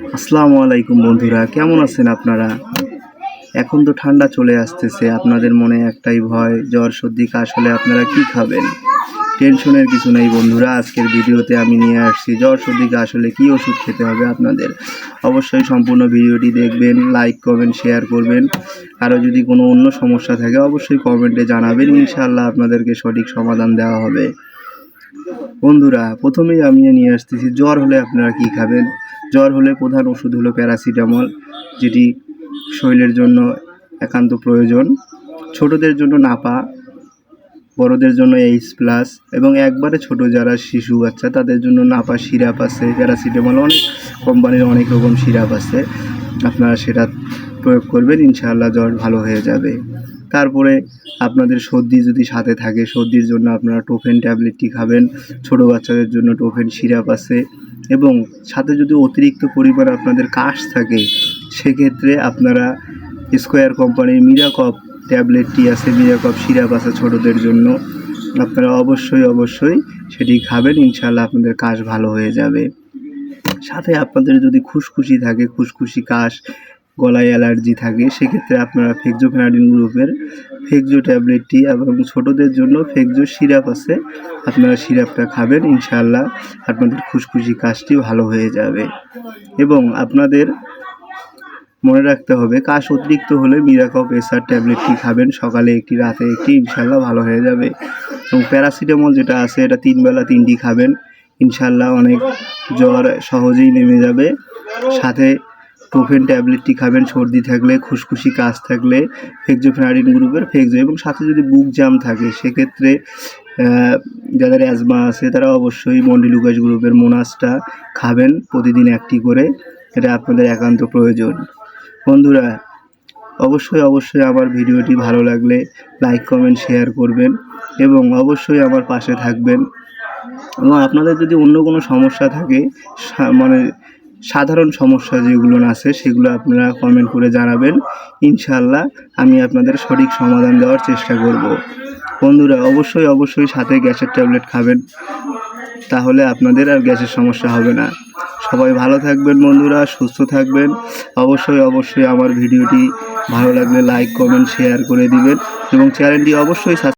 আসসালামু আলাইকুম বন্ধুরা, কেমন আছেন আপনারা? এখন তো ঠান্ডা চলে আসতেছে, আপনাদের মনে একটাই ভয়, জ্বর সর্দি কাশ হলে আপনারা কি খাবেন? টেনশনের কিছু নেই বন্ধুরা, আজকের ভিডিওতে আমি নিয়ে আসছি জ্বর সর্দি কাশ হলে কী ওষুধ খেতে হবে আপনাদের। অবশ্যই সম্পূর্ণ ভিডিওটি দেখবেন, লাইক কমেন্ট শেয়ার করবেন। আরও যদি কোনো অন্য সমস্যা থাকে অবশ্যই কমেন্টে জানাবেন, ইনশাআল্লাহ আপনাদেরকে সঠিক সমাধান দেওয়া হবে। বন্ধুরা, প্রথমেই আমি নিয়ে আসতেছি জ্বর হলে আপনারা কি খাবেন। জ্বর হলে প্রধান ওষুধ হলো প্যারাসিটামল, যেটি শরীরের জন্য একান্ত প্রয়োজন। ছোটদের জন্য নাপা, বড়দের জন্য H+ এবং একবারে ছোট যারা শিশু বাচ্চা তাদের জন্য নাপা সিরাপ আছে। প্যারাসিটামল অনেক কোম্পানির অনেক রকম সিরাপ আছে, আপনারা সেটা প্রয়োগ করবেন, ইনশাআল্লাহ জ্বর ভালো হয়ে যাবে। তারপরে আপনাদের সর্দি যদি সাথে থাকে, সর্দির জন্য আপনারা টোফেন ট্যাবলেটটি খাবেন। ছোটো বাচ্চাদের জন্য টোফেন সিরাপ আছে। এবং সাথে যদি অতিরিক্ত পরিমাণ আপনাদের কাশ থাকে, সেক্ষেত্রে আপনারা স্কোয়ার কোম্পানির মিরাকপ ট্যাবলেটটি আছে, মিরাকপ সিরাপ আছে ছোটোদের জন্য, আপনারা অবশ্যই সেটি খাবেন, ইনশাআল্লাহ আপনাদের কাশ ভালো হয়ে যাবে। সাথে আপনাদের যদি খুশখুশি থাকে, খুশখুশি কাশ, গলায় অ্যালার্জি থাকে, সেক্ষেত্রে আপনারা ফেক্সোফেনাডিন গ্রুপের ফেক্সো ট্যাবলেটটি এবং ছোটোদের জন্য ফেক্সো সিরাপ আছে, আপনারা সিরাপটা খাবেন, ইনশাআল্লাহ আপনাদের খুশখুশি কাশটি ভালো হয়ে যাবে। এবং আপনাদের মনে রাখতে হবে, কাশ অতিরিক্ত হলে মিরাকপ SR ট্যাবলেটটি খাবেন, সকালে একটি রাতে একটি, ইনশাআল্লাহ ভালো হয়ে যাবে। এবং প্যারাসিটামল যেটা আছে এটা 3 বেলা 3টি খাবেন, ইনশাআল্লাহ অনেক জ্বর সহজেই নেমে যাবে। সাথে টোফেন ট্যাবলেটটি খাবেন সর্দি থাকলে, খুশখুশি কাশ থাকলে, ফেক্সোফেনাডিন গ্রুপের ফেক্সো। এবং সাথে যদি বুক জাম থাকে, সেক্ষেত্রে যাদের অ্যাজমা আছে তারা অবশ্যই মন্ডিলুকাস গ্রুপের মোনাসটা খাবেন, প্রতিদিন একটি করে, এটা আপনাদের একান্ত প্রয়োজন। বন্ধুরা, অবশ্যই আমার ভিডিওটি ভালো লাগলে লাইক কমেন্ট শেয়ার করবেন এবং অবশ্যই আমার পাশে থাকবেন। এবং আপনাদের যদি অন্য কোনো সমস্যা থাকে, মানে সাধারণ সমস্যা যেগুলো আছে সেগুলো আপনারা কমেন্ট করে জানাবেন, ইনশাআল্লাহ আমি আপনাদের সঠিক সমাধান দেওয়ার চেষ্টা করব। বন্ধুরা, অবশ্যই সাথে গ্যাসের ট্যাবলেট খাবেন, তাহলে আপনাদের আর গ্যাসের সমস্যা হবে না। সবাই ভালো থাকবেন বন্ধুরা, সুস্থ থাকবেন। অবশ্যই আমার ভিডিওটি ভালো লাগলে লাইক কমেন্ট শেয়ার করে দিবেন এবং চ্যানেলটি অবশ্যই